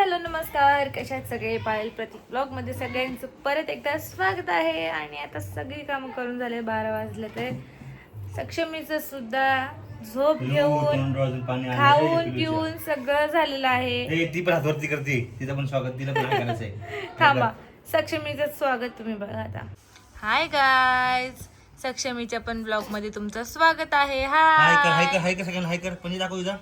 Hello नमस्कार, कशा आहेत सगळे? पायल प्रतीक ब्लॉगमध्ये सगळ्यांचं परत एकदा स्वागत आहे. आणि आता सगळी कामं करून झाले, 12 वाजले. ते सक्षमीचं सुद्धा झोप घेऊन खाऊन पिऊन सगळं झालेलं आहे. ती पण हातवरती करते, तिचं पण स्वागत, तिला पण करायचंय. थांबा, सक्षमीचं स्वागत तुम्ही बघा आता. हाय गाईज, सक्षमीच्या पण ब्लॉग मध्ये तुमचं स्वागत आहे. हाय कर हाय कर हाय कर सगळ्यांना हाय कर. पण दाखव तुझा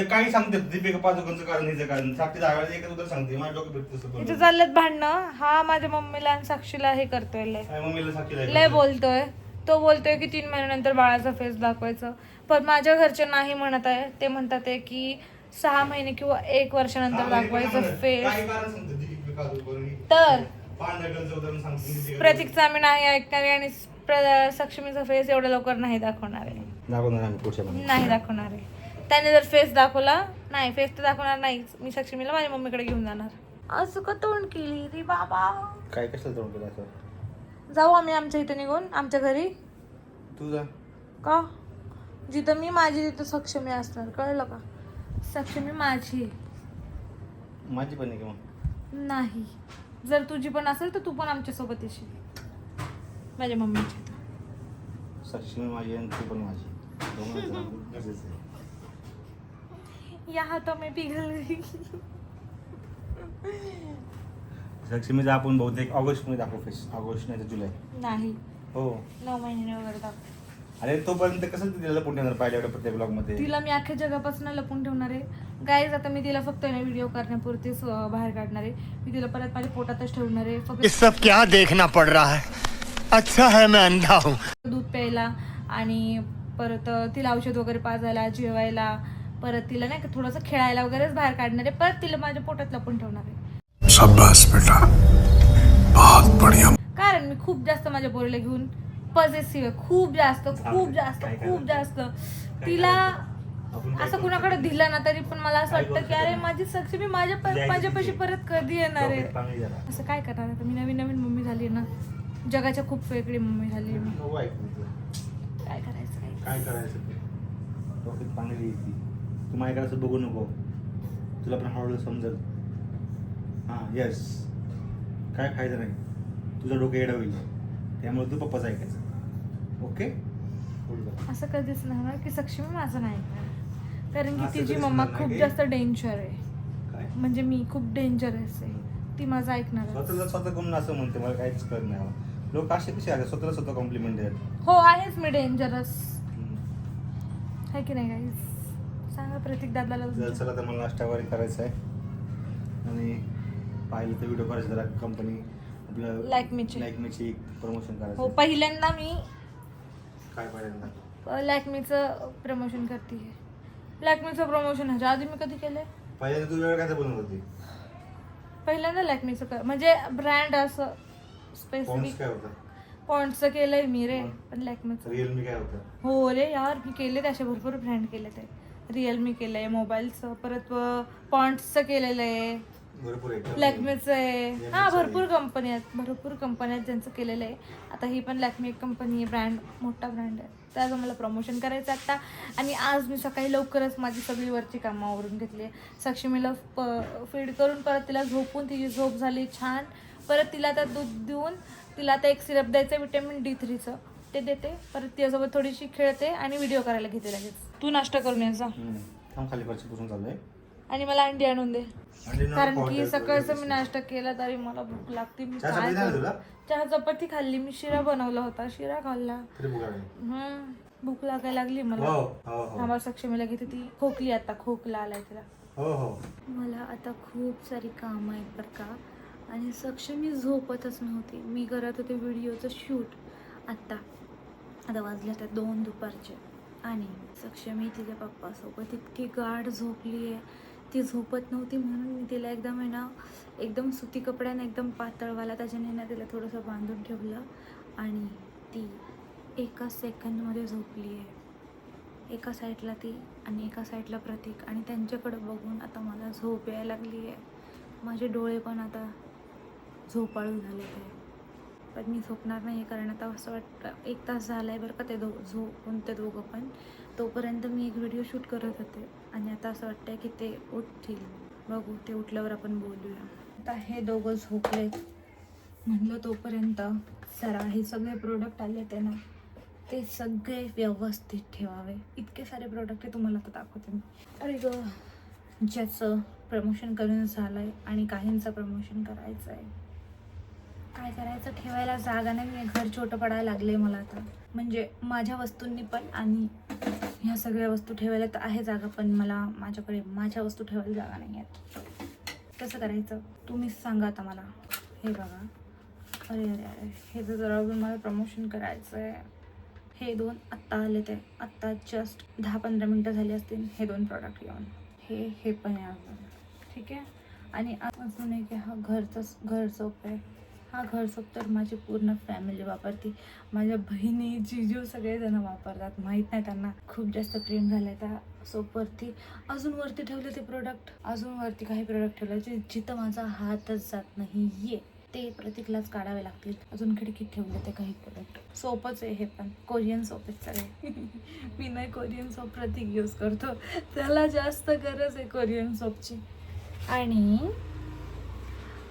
काही सांगते दीपिका पादुकोणचं कारण, हिचं कारण, साक्षी दाखवायचं एकच उत्तर सांगते. माझ्या डोकं भेटत इथं चाललेत भांडणं. हा माझ्या मम्मीला आणि साक्षीला हे करतोय, मम्मीला साक्षीला लय बोलतोय. तो बोलतोय की 3 महिन्यानंतर बाळाचा फेस दाखवायचं, पण माझ्या घरचे नाही म्हणत आहे. ते म्हणतात आहे की 6 महिने किंवा 1 वर्षानंतर दाखवायचं फेस. तर प्रतीकचा आम्ही नाही ऐकणार आहे आणि सक्षमीचा फेस एवढ्या लवकर नाही दाखवणार आहे. नाही दाखवणार आहे. त्याने जर फेस दाखवला नाही, फेस तर दाखवणार नाही. मी सक्षमीला माझ्या मम्मीकडे घेऊन जाणार. असं का तोंड केली रे बाबा? काय कशाला तोंड केलं असं? जाऊ आम्ही आमच्या इथे निघून आमच्या घरी. तू जा का? जिथं मी माझी तिथं सक्षमी असणार, कळलं का? सक्षमी माझी माझी पण आहे किंवा नाही. जर तुझी पण असेल तर तू पण आमच्या सोबत येशील माझ्या मम्मीची. सक्षमी माझी आणि तू पण माझी. या हात मी पिघल गई. सक्षमीचा आपण बहुतेक ऑगस्ट मध्ये दाखवू फेस. ऑगस्ट नाही तर जुलै. नाही, हो 9 महिने वगैरे दाखव. अरे तोपर्यंत कसं तिला लपून ठेवणार? पाहिलं एवढं प्रत्येक ब्लॉग मध्ये तिला मी अख्ख्या जगापासून लपून ठेवणार आहे गाईज. आता मी तिला फक्त व्हिडिओ करण्यापुरतीच बाहेर काढणार आहे. मी तिला परत माझ्या पोटातच ठेवणार आहे. फक्त सब क्या देखना पड़ रहा है? अच्छा है मैं अंधा हूँ. दूध प्यायला आणि परत तिला औषध वगैरे पाजायला, जेवायला, परत तिला नाही का थोडंसं खेळायला वगैरेच बाहेर काढणार आहे. परत तिला माझ्या पोटात लपून ठेवणार आहे. शाबाश बेटा, बहुत बढ़िया. कारण मी खूप जास्त माझ्या पोरीला घेऊन पॉझिटिव्ह आहे. खूप जास्त खूप जास्त खूप जास्त. तिला असं कुणाकडे दिलं ना तरी पण मला असं वाटतं की अरे माझी सक्षमी माझ्यापाशी परत कधी येणार आहे. असं काय करणार आता? मी नवीन नवीन मम्मी झाली ना, जगाच्या खूप वेगळी मम्मी झाली मी. काय करायचं काय करायचं? डोक्यात पाणी येते. तू माझ्याकडे असं बघू नको, तुला पण हळूहळू समजल. हां येस, काय फायदा नाही. तुझं डोकं येडं होईल, त्यामुळे तू पप्पाचं ऐकायचं. ओके? असं कधीच नाही होणार की सक्षमी माझं नाही ऐकणार. कारण की तिची मम्मा खूप जास्त डेंजर आहे. म्हणजे मी खूप डेंजरस आहे. ती माझं ऐकणार. स्वतः करून असं म्हणते, मला काहीच कळत नाही. लोक असे कसे आहे स्वतःला स्वतः कॉम्प्लिमेंट देतात? हो आहेच मी डेंजरस आहे की नाही गाईस? सांगा प्रतीक दादाला. चला तर मला नाश्ता वगैरे करायचा आहे आणि पाहिलं तर व्हिडिओ करायचं जरा. कंपनी आपलं लॅक्मीची प्रमोशन करायचं. हो, पहिल्यांदा मी काय पहिल्यांदा लॅक्मीचं प्रमोशन करते. लॅक्मीचं प्रमोशन ह्याच्या आधी मी कधी केलंय? पहिल्यांदा तू वेळ काय बनवत होती? पहिल्यांदा लॅक्मीचं म्हणजे ब्रँड असं स्पेसिफिक काय होतं? पॉइंटचं केलंय मी रे. पण लॅक्मीचं रिअलमी काय होतं? हो रे यार, मी केले असे भरपूर ब्रँड केले. ते रिअलमी केलंय मोबाईलचं, परत पॉइंट्सचं केलेलं आहे, लॅक्मीचं आहे. हा भरपूर कंपनी आहेत ज्यांचं केलेलं आहे. आता ही पण लॅक्मी एक कंपनी आहे, ब्रँड, मोठा ब्रँड आहे. त्याचं मला प्रमोशन करायचं आता. आणि आज मी सकाळी लवकरच माझी सगळी वरची कामं आवरून घेतली. सक्षमीला फीड करून परत तिला झोपून, तिची झोप झाली छान. परत तिला आता दूध देऊन तिला आता एक सिरप द्यायचं विटॅमिन D3चं, ते देते. परत तिच्यासोबत थोडीशी खेळते आणि व्हिडिओ करायला घेते लगेच. तू नाश्ता करून यायचा खाली फरशी पुसून चाललंय. आणि मला अंडी आणून दे, कारण की सकाळचं मी नाश्ता केला तरी मला भूक लागते. मी काय चहा चपाती खाल्ली, मी शिरा बनवला होता, शिरा खाल्ला. भूक लागायला लागली मला. आम्हाला सक्षमीला घेते, ती खोकली, आता खोकला आलाय तिला. मला आता खूप सारी कामं आहेत बरं का. आणि सक्षमी झोपतच नव्हती. मी करत होते व्हिडिओचं शूट. आता वाजले त्या 2 दुपारचे आणि सक्षमी तिच्या पप्पासोबत इतकी गाढ झोपली आहे. ती झोपत नव्हती म्हणून मी तिला एकदम सुती कपड्याने एकदम पातळवाला त्याच्याने ना तिला थोडंसं बांधून ठेवलं आणि ती 1 सेकंदमध्ये झोपली आहे. एका साईडला ती आणि एका साईडला प्रतीक, आणि त्यांच्याकडे बघून आता मला झोप यायला लागली आहे. माझे डोळे पण आता झोपाळू झाले आहे. पण मी झोपणार नाही कारण आता असं वाटतं 1 तास झाला आहे बरं का ते झोपून ते दोघं पण. तोपर्यंत मी एक व्हिडिओ शूट करत होते आणि आता असं वाटतं की ते उठतील. बघू ते उठल्यावर आपण बोलूया. आता हे दोघं झोपले, म्हणलं तोपर्यंत जरा हे सगळे प्रोडक्ट आले ते ना ते सगळे व्यवस्थित ठेवावे. इतके सारे प्रोडक्ट आहे तुम्हाला आता दाखवते मी. अरे ग, ज्याचं प्रमोशन करून झालं आहे आणि काहींचं प्रमोशन करायचं आहे. काय करायचं, ठेवायला जागा नाही. घर छोटं पडायला लागले मला आता, म्हणजे माझ्या वस्तूंनी पण आणि ह्या सगळ्या वस्तू ठेवायला तर आहे जागा, पण मला माझ्याकडे माझ्या वस्तू ठेवायला जागा नाही आहेत. कसं करायचं तुम्हीच सांगा आता मला. हे बघा, अरे अरे अरे हे तर जरा अजून मला प्रमोशन करायचं आहे. हे 2 आत्ता आले, ते आत्ता जस्ट 10-15 मिनटं झाली असतील हे 2 प्रॉडक्ट येऊन. हे पण आहे अजून, ठीक आहे. आणि अजून एक हा घर सोप आहे. हा घर सोप तर माझी पूर्ण फॅमिली वापरते. माझ्या बहिणी, जिजू सगळेजण वापरतात. माहीत नाही, त्यांना खूप जास्त प्रेम झालं आहे त्या सोपवरती. अजून वरती ठेवले ते प्रोडक्ट, अजून वरती काही प्रोडक्ट ठेवले जिथं माझा हातच जात नाही आहे ते प्रतीकलाच काढावे लागतील. अजून खिडकीत ठेवले ते काही प्रोडक्ट. सोपच आहे हे पण, कोरियन सोप आहे सगळे. मी नाही कोरियन सोप, प्रतीक यूज करतो, त्याला जास्त गरज आहे कोरियन सोपची.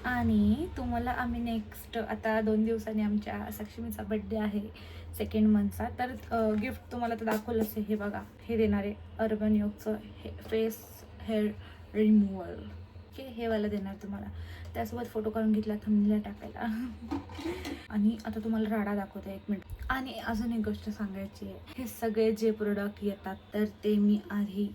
आणि तुम्हाला आम्ही नेक्स्ट आता 2 दिवसांनी आमच्या सक्षमीचा बड्डे आहे 2nd मंथचा, तर गिफ्ट तुम्हाला तर दाखवलंच आहे. हे बघा, हे देणार आहे अर्बन योगचं फेस हेअर रिमूव्हल. ओके, हे वाला देणार तुम्हाला. त्यासोबत फोटो काढून घेतला थंबनेलला टाकायला. आणि आता तुम्हाला राडा दाखवते 1 मिनिट. आणि अजून एक गोष्ट सांगायची आहे, हे सगळे जे प्रोडक्ट येतात तर ते मी आधी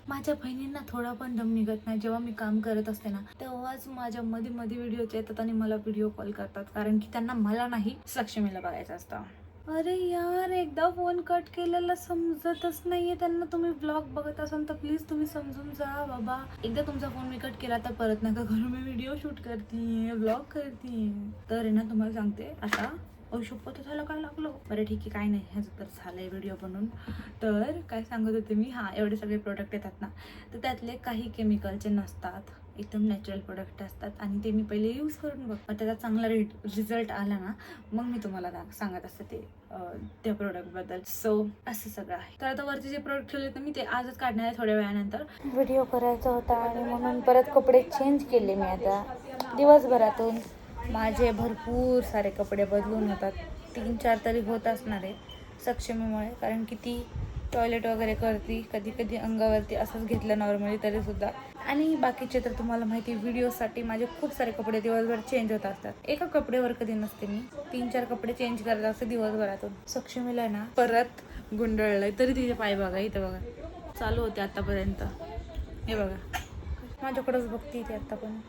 माझ्या बहिणींना थोडा पण दम निघत नाही. जेव्हा मी काम करत असते ना तेव्हाच माझ्या मध्ये व्हिडिओज येतात आणि मला व्हिडिओ कॉल करतात, कारण की त्यांना मला नाही सक्षमीला बघायचं असतं. अरे यार, एकदा फोन कट केलेला समजतच नाहीये त्यांना. तुम्ही ब्लॉग बघत असाल तर प्लीज तुम्ही समजून जा बाबा. एकदा तुमचा फोन मी कट केला तर परत नका करू. मी व्हिडिओ शूट करते, ब्लॉग करते. तर आहे ना, तुम्हाला सांगते आता औषध झालं काय लागलो. बरं ठीक आहे, काय नाही, ह्याचं तर झालंय व्हिडिओ बनवून. तर काय सांगत होते मी, हां, एवढे सगळे प्रोडक्ट येतात ना, तर त्यातले काही केमिकलचे नसतात, एकदम नॅचरल प्रोडक्ट असतात. आणि ते मी पहिले यूज करून बघ, त्याचा चांगला रिझल्ट आला ना मग मी तुम्हाला सांगत असते ते त्या प्रोडक्टबद्दल. सो असं सगळं आहे. तर आता वरचे जे प्रोडक्ट ठेवले तर मी ते आजच काढणार आहे थोड्या वेळानंतर. व्हिडिओ करायचा होता आणि म्हणून परत कपडे चेंज केले मी. आता दिवसभरातून माझे भरपूर सारे कपडे बदलून होतात, 3-4 तरी होत असणार आहे सक्षमीमुळे, कारण की ती टॉयलेट वगैरे करते, कधी कधी अंगावरती असंच घेतलं नॉर्मली तरीसुद्धा. आणि बाकीचे तर तुम्हाला माहिती, व्हिडिओसाठी माझे खूप सारे कपडे दिवसभर चेंज होत असतात. एका कपड्यावर कधी नसते मी, 3-4 कपडे चेंज करत असते दिवसभरातून. सक्षमीला ना परत गुंडळलंय, तरी तिचे पाय बघा, इथं बघा चालू होते आतापर्यंत. हे बघा, माझ्याकडेच बघते ती आता पण.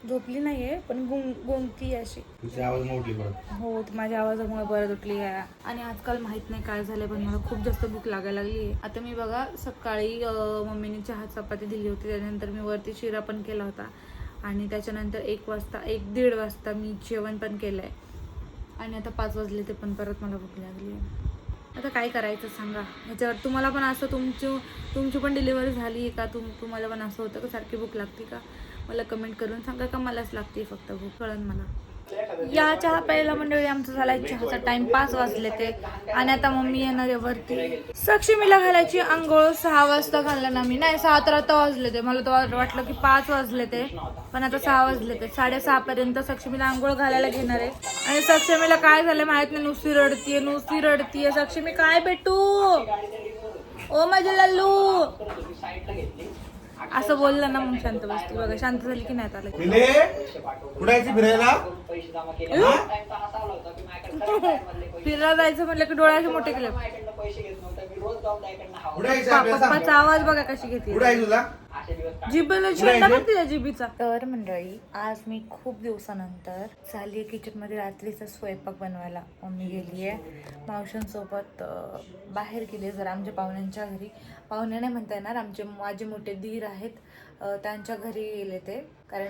झोपली नाहीये पण गुंगती अशी. तुझी आवाज मोठली परत. हो, माझ्या आवाजामुळे परत उठली आहे. आणि आजकाल माहित नाही काय झालंय पण मला खूप जास्त भूक लागायला लागली. आता मी बघा, सकाळी मम्मीने चहा चपाती दिली होती, त्यानंतर मी वरती शिरा पण केला होता आणि त्याच्यानंतर 1-1:30 वाजता मी जेवण पण केलंय आणि आता 5 वाजले ते पण परत मला भूक लागली आहे. आता काय करायचं सांगा ह्याच्यावर. तुम्हाला पण असं तुमची पण डिलिव्हरी झाली आहे का? तुम्हाला पण असं होतं का सारखी भूक लागते का? मला कमेंट करून सांगा का मलाच लागते फक्त भूक, कळन मला. या चहा प्यायला मंडळी आमचा झालाय चहाचा टाइम, 5 वाजले ते. आणि आता मम्मी येणार आहे वरती. सक्षमीला घालायची आंघोळ 6 वाजता घालला ना मी, नाही 6 तर आता वाजले ते. मला तर वाटलं की 5 वाजले ते, पण आता 6 वाजले ते. 6:30 पर्यंत सक्षमीला आंघोळ घालायला घेणार आहे. आणि सक्षमीला काय झालं माहित नाही, नुसती रडतीये. सक्षमी काय भेटू ओ माझे लल्लू, असं बोललं ना मग शांत बसते. बघा शांत झाली की नाही आता. फिरायला जायचं म्हटलं की डोळ्याचे मोठे केले. पप्पाचा आवाज बघा कशी घेते, जिबीचा. तर मंडळी, आज मी खूप दिवसानंतर चालली किचन मध्ये रात्रीचा स्वयंपाक बनवायला. मम्मी गेली आहे मावशांसोबत बाहेर गेली जरा आमच्या पाहुण्यांच्या घरी. पाहुणे नाही म्हणता येणार, माझे मोठे दीर आहेत, त्यांच्या घरी गेले ते. कारण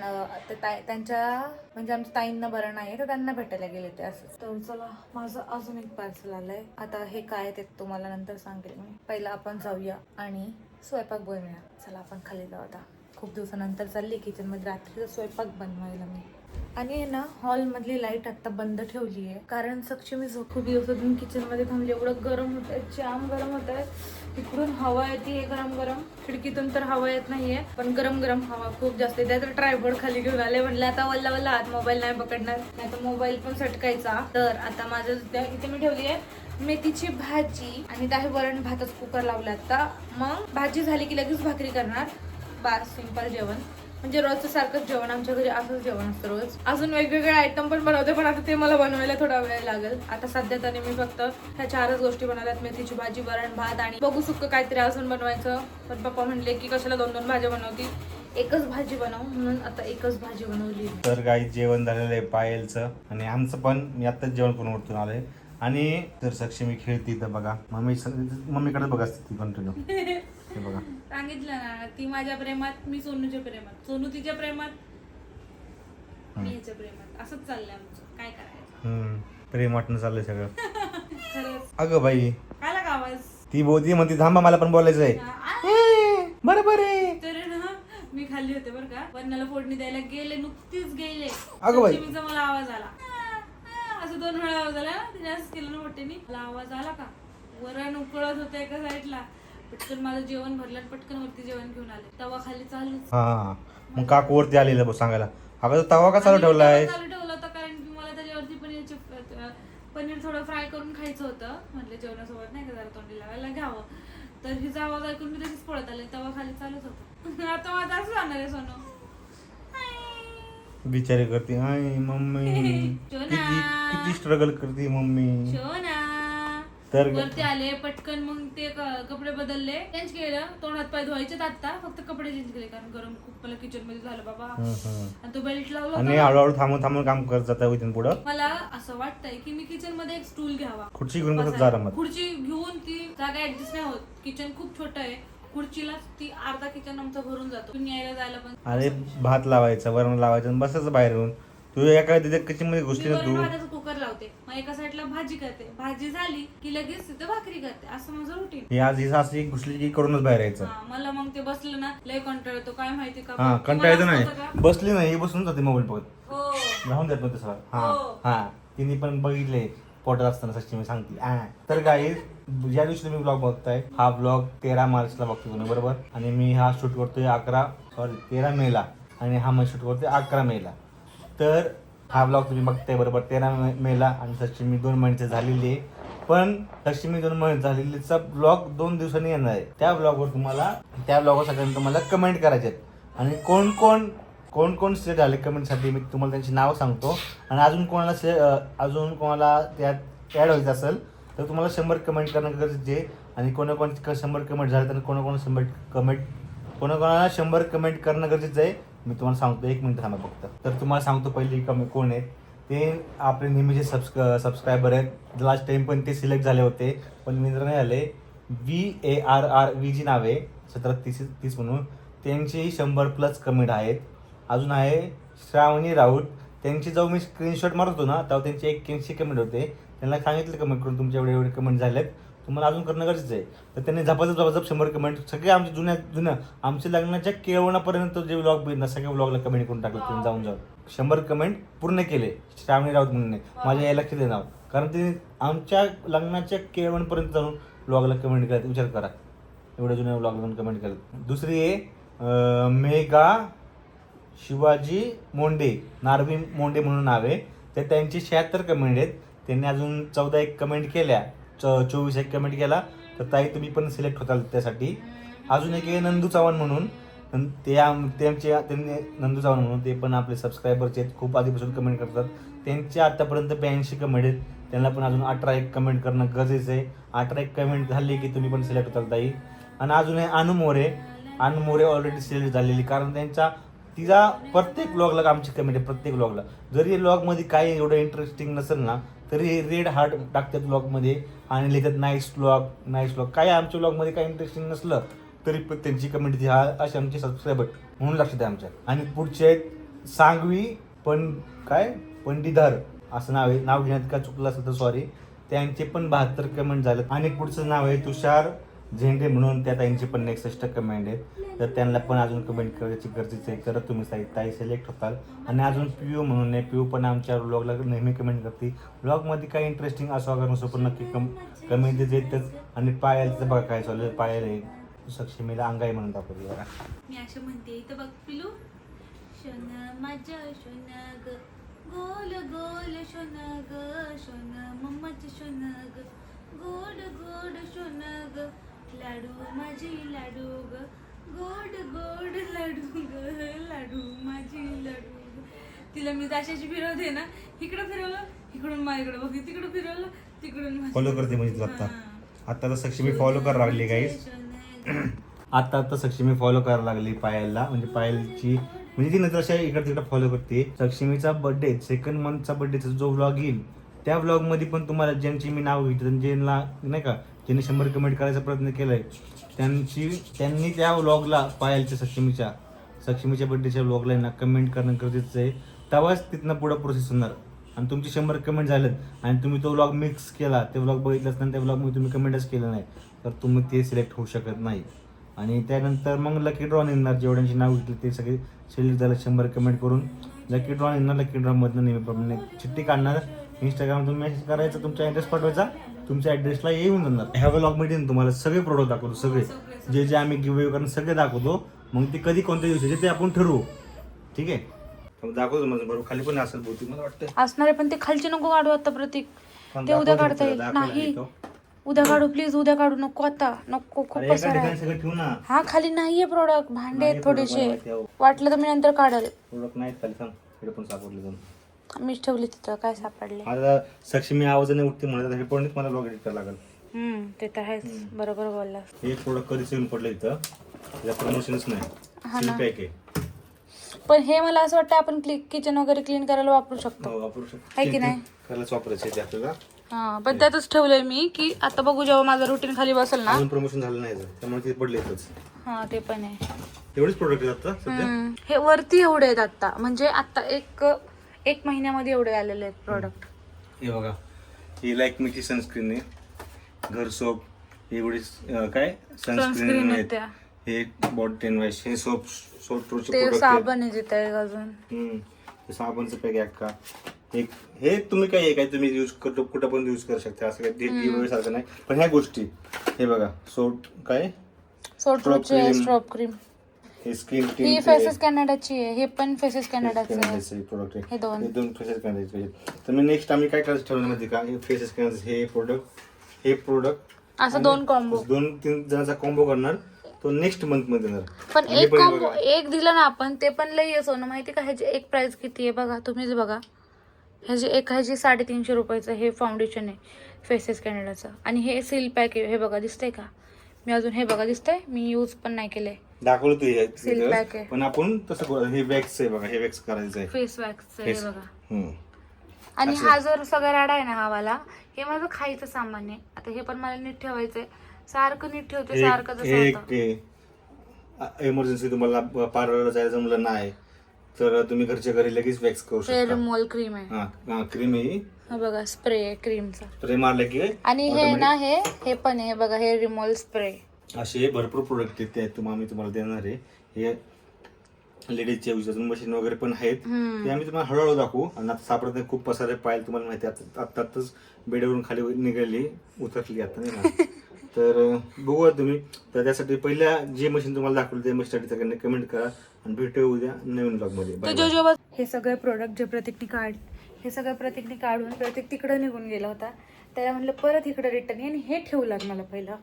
त्यांच्या म्हणजे आमच्या ताईंना बरं नाही तर त्यांना भेटायला गेले ते असं. तर चला, माझं अजून एक पार्सल आलंय. आता हे काय ते तुम्हाला नंतर सांगेल मी. पहिला आपण जाऊया आणि स्वयंपाक बनवूया. चला आपण खाली जाऊ आता. खूप दिवसानंतर चालली किचन मध्ये रात्रीचा स्वयंपाक बनवायला मी. आणि आहे ना हॉलमधली लाईट आता बंद ठेवली आहे कारण सक्षमी खूप दिवसातून किचनमध्ये थांबली. एवढं गरम होत आहे, जाम गरम होत आहे. इकडून हवा येते गरम गरम, खिडकीतून तर हवा येत नाहीये पण गरम गरम हवा खूप जास्त येते. तर ट्रायपॉड खाली घेऊन आले, म्हणलं आता वल्ला वल्ला हात मोबाईल नाही पकडणार, नाही तर मोबाईल पण सटकायचा. तर आता माझं इथे मी ठेवली आहे मेथीची भाजी आणि त्या वरण भातच कुकर लावला. आता मग भाजी झाली की लगेच भाकरी करणार. बस सिंपल जेवण, म्हणजे रोजचं सारखंच जेवण. आमच्या घरी असंच जेवण असतं रोज. अजून वेगवेगळे आयटम पण बनवते पण आता ते मला बनवायला थोडा वेळ लागेल. आता सध्या तरी मी फक्त ह्या 4च गोष्टी बनवल्यात, मेथीची भाजी, वरण भात आणि बघू सुक्क काहीतरी अजून बनवायचं. पण पप्पा म्हणले की कशाला 2-2 भाज्या बनवती, एकच भाजी बनव, म्हणून आता एकच भाजी बनवली. तर काही जेवण झालेलं आहे पायलचं आणि आमचं पण. मी आत्ताच जेवण करून उठून आलोय आणि तर सक्षमी खेळती तर बघा, मम्मीकडे बघा ती कंटिन्यू हे बघा. सांगितलं ना, ती माझ्या प्रेमात, मी सोनूच्या प्रेमात, सोनू तिच्या प्रेमात, मी याच्या प्रेमात. असंच चाललंय आमचं, काय करायचं. प्रेम वाटणं चाललंय सगळं. खरंच. अगं बाई काय लागा आवाज? ती म्हणते थांबा मला पण बोलायचं आहे. बरोबर आहे. तर ना मी खाली होते बरं का, वरणाला फोडणी द्यायला गेले, नुकतीच गेले. अगं बाई. सक्षमीचा मला आवाज आला, असं 2 वेळा आवाज आला. तिने असं केलं ना मोठ्याने, मला आवाज आला का, वरण उकळत होतं एका साईडला, पटकन माझं जेवण भरलं, पटकन वरती जेवण घेऊन आले. तवा खाली चालूच. हा मग काकू वरती आलेलं बघ सांगायला, अगं तवा का चालू ठेवलाय? चालू ठेवलं होतं कारण की मला त्याच्यावरती पनीर थोडं फ्राय करून खायचं होतं. म्हटलं जेवणासोबत नाही का जरा तोंडी लावायला घ्यावं. तर हिचा आवाज ऐकून मी तशीच पळत आले, तवा खाली चालूच होतं. आता माझं असं जाणार आहे सोनू. बिचारी करते आई मम्मी, किती स्ट्रगल करते मम्मी. शोना तर वरती आले पटकन, मग ते कपडे बदलले, चेंज केलं, तोंड हात पाय धुवायचे. आता फक्त कपडे चेंज केले कारण गरम खूप मला किचन मध्ये झालं बाबा. आणि तो बेल्ट लावला आणि हळूहळू थांबून काम करत जाता इथून पुढं. मला असं वाटतंय की मी किचन मध्ये एक स्टूल घ्यावा, खुर्ची घेऊन बसत जा रमत. खुर्ची घेऊन ती जागा ऍडजस्ट नाही होत. किचन खूप छोटं आहे, खुर्चीला ती अर्धा किचन आमचा भरून जातो. तुम्ही यायला जायला पण. अरे भात लावायचा, वरण लावायचं आणि बसायचं बाहेर येऊन. तू एका किचन मध्ये घुसली ना तू. भाताचं कुकर लावते, मग एका साईडला भाजी करते, भाजी झाली की लगेच तिथे भाकरी करते, असं माझं रुटीन. ही आज ही सासरी घुसली की करूनच बाहेर यायचं. मला मग ते बसलं ना लय कंटाळ येतो, काय माहिती का. हा कंटाळ येतो नाही, बसली नाही बसून जाते मोबाईल बघत. हो राहून देत नव्हते सर. हा तिने पण बघितले पोटात असताना सच्ची सांगते. तर गाईज ज्या दिवशी तुम्ही ब्लॉग बघताय, हा ब्लॉग 13 मार्चला बघतो तुम्ही बरोबर. आणि मी हा शूट करतोय 13 मेला आणि हा मी शूट करतोय 11 मेला. तर हा ब्लॉग तुम्ही बघताय बरोबर 13 मेला आणि सचिमी 2 महिन्याची झालेली आहे. पण सचिमी 2 महिने झालेलीचा ब्लॉग 2 दिवसांनी येणार आहे. त्या ब्लॉगवर सगळ्यांनी तुम्हाला कमेंट करायचे आहेत. आणि कोण सिलेक्ट झाले कमेंटसाठी मी तुम्हाला त्यांची नावं सांगतो. आणि अजून कोणाला त्यात ॲड व्हायचं असेल तर तुम्हाला 100 कमेंट करणं गरजेचे आहे. आणि कोणाकोणाचे 100 कमेंट झाले तर कोणाकोणाला 100 कमेंट करणं गरजेचं आहे. मी तुम्हाला सांगतो, 1 मिनिट थांबा फक्त. तर तुम्हाला सांगतो पहिली कमेंट कोण आहेत. ते आपले नेहमीचे सबस्क्रायबर आहेत. लास्ट टाइम पण ते सिलेक्ट झाले होते पण मित्र नाही आले. VARR जी नाव आहे 1730 म्हणून, त्यांची 100+ कमेंट आहेत. अजून आहे श्रावणी राऊत, त्यांची जेव्हा मी स्क्रीनशॉट मारतो ना तेव्हा त्यांचे 81 कमेंट होते. त्यांना सांगितलं कमेंट करून तुमच्या एवढे कमेंट झालेत, तुम्हाला अजून करणं गरजेचं आहे. तर त्यांनी झपाझप 100 कमेंट, सगळे आमचे जुन्या आमच्या लग्नाच्या केळवणापर्यंत जे व्लॉग बघितलं सगळ्या व्लॉगला कमेंट करून टाकलं. त्यांनी जाऊन 100 कमेंट पूर्ण केले. श्रावणी राऊत म्हणून माझ्या या लक्षात नाव, कारण त्यांनी आमच्या लग्नाच्या केळवणपर्यंत जाऊन व्लॉगला कमेंट केलं. विचार करा, एवढ्या जुन्या व्लॉगला पण कमेंट केलं. दुसरी आहे मेघा शिवाजी मोंडे, नारवी मोंडे म्हणून नाव आहे. तर त्यांची 76 कमेंट आहेत. त्यांनी अजून 14 कमेंट केल्या, 24 कमेंट केला. तर ताई तुम्ही पण सिलेक्ट होताल त्यासाठी. अजून एक आहे नंदू चव्हाण म्हणून, त्यांनी नंदू चव्हाण म्हणून ते पण आपले सबस्क्रायबरचे आहेत, खूप आधीपासून कमेंट करतात. त्यांचे आतापर्यंत 82 कमेंट आहेत. त्यांना पण अजून 18 कमेंट करणं गरजेचं आहे. 18 कमेंट झाली की तुम्ही पण सिलेक्ट होताल ताई. आणि अजून आहे अनु मोरे ऑलरेडी सिलेक्ट झालेली, कारण तिचा प्रत्येक व्लॉगला आमची कमेंट आहे. प्रत्येक व्लॉगला जरी व्लॉगमध्ये काही एवढं इंटरेस्टिंग नसेल ना तरी रेड हार्ट टाकतात व्लॉगमध्ये आणि लिहितात नाईस व्लॉग. काय आमच्या व्लॉगमध्ये काही इंटरेस्टिंग नसलं तरी पण त्यांची कमेंट ती असे आमचे सबस्क्रायबर म्हणून लक्षात आहे आमच्या. आणि पुढचे आहेत सांगवी पंडिधर असं नाव घेण्यात का चुकलं असेल तर सॉरी. त्यांचे पण 72 कमेंट झाले. आणि पुढचं नाव आहे तुषार झेंडे म्हणून त्या ताईंची पण 61 कमेंट आहे, तर त्यांना पण अजून कमेंट करायची गरजेचं आहे, तर तुम्ही ताई सिलेक्ट होताल. आणि अजून पियू म्हणून आहे, पियू पण आमच्या व्लॉगला नेहमी कमेंट करते. व्लॉगमध्ये काही इंटरेस्टिंग असो अगर नसो पण नक्की कमेंट देतच. आणि पायलचं बघा काय चालू आहे, पायल आहे सक्षमीला अंगाई म्हणून दाखवली बघा. मी असे म्हणते इथं बघ पिलू, शोना माझ्या शोना ग, गोल गोल शोना ग, शोना मम्माची शोना ग, गोड गोड शोना ग, लाडू माझी लाडू ग, गोड गोड लाडू ग, लाडू माझी लाडू ग. तिला मी अशाची फिरवते ना, इकडं फिरवलं इकडून माझ्याकडे बघ, तिकडं फिरवलं तिकडून फॉलो करते म्हणजे तू आता तर सक्षमी फॉलो करायला लागली गाईस. आता सक्षमी फॉलो करायला लागली पायलला, म्हणजे पायलची म्हणजे ती नंतर अशा इकडे तिकडे फॉलो करते. सक्षमीचा बर्थडे 2nd मंथचा बर्थडेचा जो व्लॉग येईल त्या व्लॉगमध्ये पण तुम्हाला ज्यांची मी नाव घेतली, ज्यांना नाही का ज्यांनी 100 कमेंट करायचा प्रयत्न केलाय त्यांनी त्या व्लॉगला पायलच्या सक्षमीच्या बर्थडेच्या व्लॉगला ना कमेंट करणं गरजेचं आहे. तेव्हाच तिथनं पुढं प्रोसेस होणार. आणि तुमची 100 कमेंट झालेत आणि तुम्ही तो व्लॉग मिक्स केला, ते व्लॉग बघितलंच नाही, त्या व्लॉगमध्ये तुम्ही कमेंटच केलं नाही, तर तुम्ही ते सिलेक्ट होऊ शकत नाही. आणि त्यानंतर मग लकी ड्रॉ निघणार, जेवढ्यांची नाव घेतली ते सगळे सिलेक्ट झालं 100 कमेंट करून लकी ड्रॉ निघणार. लकी ड्रॉमधनं नेहमीप्रमाणे चिठ्ठी काढणार, इंस्टाग्रामतून मेसेज करायचा, तुमचा ॲड्रेस पाठवायचा, तुमच्या ॲड्रेसला येऊन जाणार. ह्या व्लॉगमध्ये तुम्हाला सगळे प्रोडक्ट दाखवतो, सगळे जे आम्ही गिव्ह करून सगळे दाखवतो. मग ते कधी कोणत्या दिवसाचे ते आपण ठरवू, ठीक आहे. दाखवतो माझं बरोबर खाली पण असेल बहुतेक मला वाटतं असणार आहे, पण ते खालचे नको काढू आता प्रतीक, ते उद्या काढता येईल. नाही उद्या काढू प्लीज, उद्या काढू नको आता, नको खूप पसारा आहे. हा खाली नाहीये प्रोडक्ट, भांडे आहेत थोडेसे, वाटलं तर मी नंतर काढेल. प्रोडक्ट नाही खाली, सांग इकडे पण सापडले जाऊन, मीच ठेवली तिथं, काय सापडले. आता सक्षमी आवाजाने उठते म्हणत हे पण मला ब्लॉग एडिट करायला लागेल. ते तर आहेच, बरोबर बोलला. हे प्रोडक्ट कधीच येऊन पडलं इथं, त्याचा प्रमोशनच नाही, सील पॅक आहे. पण हे मला असं वाटतं आपण किचन वगैरे क्लीन करायला वापरू शकतो, वापरू शकतो आहे की नाही. करायलाच वापरायचं आहे आपल्याला. हा पण त्यातच ठेवलंय मी की आता बघू जेव्हा माझं रुटीन खाली बसेल ना. अजून प्रमोशन झालं नाही त्यामुळे ते पडले इथंच. हा ते पण आहे. एवढेच प्रोडक्ट आहेत आता सध्या. हे वरती एवढे आहेत आता, म्हणजे आता एक महिन्यामध्ये एवढे आलेले आहेत प्रोडक्ट. हे बघा, ही लॅक्मेची सनस्क्रीन आहे, घर सोप, एवढी काय सनस्क्रीन आहेत, हे बॉडी 10 वॉश, हे सोप ते साबण आहे जिथे अजून साबणचं पॅक आहे का. एक हे तुम्ही काय तुम्ही यूज करतो कुठं पण यूज करू शकता, असं काही सारखं नाही. पण ह्या गोष्टी हे बघा, स्ट्रॉप क्रीम, हे स्किन ही फेसेस कॅनडाची आहे, हे पण फेसेस कॅनडाचं प्रोडक्ट आहे. हे दोन फेसेस कॅनडाचे. तर मी नेक्स्ट आम्ही काय करायचं ठरवलं माहिती का, हे फेसेस कॅनडाचं हे प्रोडक्ट असं 2 कॉम्बो, 2-3 जणांचा कॉम्बो करणार, तो नेक्स्ट मंथ मध्ये देणार. पण एक कॉम्बो एक दिला ना आपण, ते पण लई असो ना माहिती का. ह्याची एक प्राइस किती आहे बघा, तुम्हीच बघा. ह्याची 350 रुपयाचं हे फाउंडेशन आहे फेसेस कॅनडाचं, आणि हे सील पॅक आहे. हे बघा दिसतंय का, मी अजून हे बघा दिसतंय, मी यूज पण नाही केलंय. दाखवलं ते सील पॅक आहे, पण आपण तसं हे वॅक्स आहे बघा, हे वॅक्स करायचं आहे, फेस वॅक्स आहे हे बघा. आणि असं. हा जो सगळा राडा आहे ना हा वाला, हे माझं खायचं सामान आहे. आता हे पण मला नीट ठेवायचंय, सारखं नीट ठेवते, सारखं जसं इमर्जन्सी तुम्हाला पार्लरला जायला जमलं नाही तर तुम्ही घरच्या घरी लगेच वॅक्स करू शकता. हेअर रिमूव्हल क्रीम आहे. हा क्रीम आहे, हा बघा स्प्रे आहे क्रीमचा, स्प्रे मारलं की. आणि हे ना हे पण आहे बघा, हेअर रिमूव्हल स्प्रे. असे भरपूर प्रोडक्ट आहेत, ते आम्ही तुम्हाला देणार आहे. हे लेडीजचे यूज मशीन वगैरे पण आहेत, ते आम्ही तुम्हाला हळूहळू दाखवू. आणि आता सापडत नाही, खूप पसारे पायल तुम्हाला माहिती आहे, आत्ताच बेडवरून खाली निघाली, उतरली आता नाही ना. तर बघूया तुम्ही. तर त्यासाठी पहिल्या जे मशीन तुम्हाला दाखवलं ते मशीनसाठी सगळ्यांनी कमेंट करा, आणि भेटूया उद्या नवीन ब्लॉगमध्ये. हे सगळे प्रोडक्ट जे प्रतीकने काढून प्रतीक तिकडे निघून गेला होता, त्याला म्हटलं परत इकडे रिटर्न ये, आणि हे ठेवलं मला पहिलं,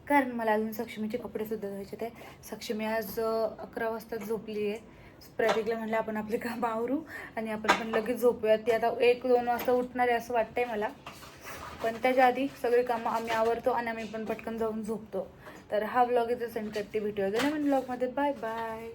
कारण मला अजून सक्षमीचे कपडे सुद्धा धुवायचे ते. सक्षमी आज 11 वाजता झोपली आहे. प्रतीकला म्हटलं आपण आपले काम आवरू आणि आपण पण लगेच झोपूया. ती आता 1-2 वाजता उठणार आहे असं वाटतंय मला, पण त्याच्या आधी सगळे कामं आम्ही आवरतो आणि आम्ही पण पटकन जाऊन झोपतो. तर हा व्लॉग इथे सेंड करते, भेटूया नवीन व्लॉगमध्ये. Bye bye.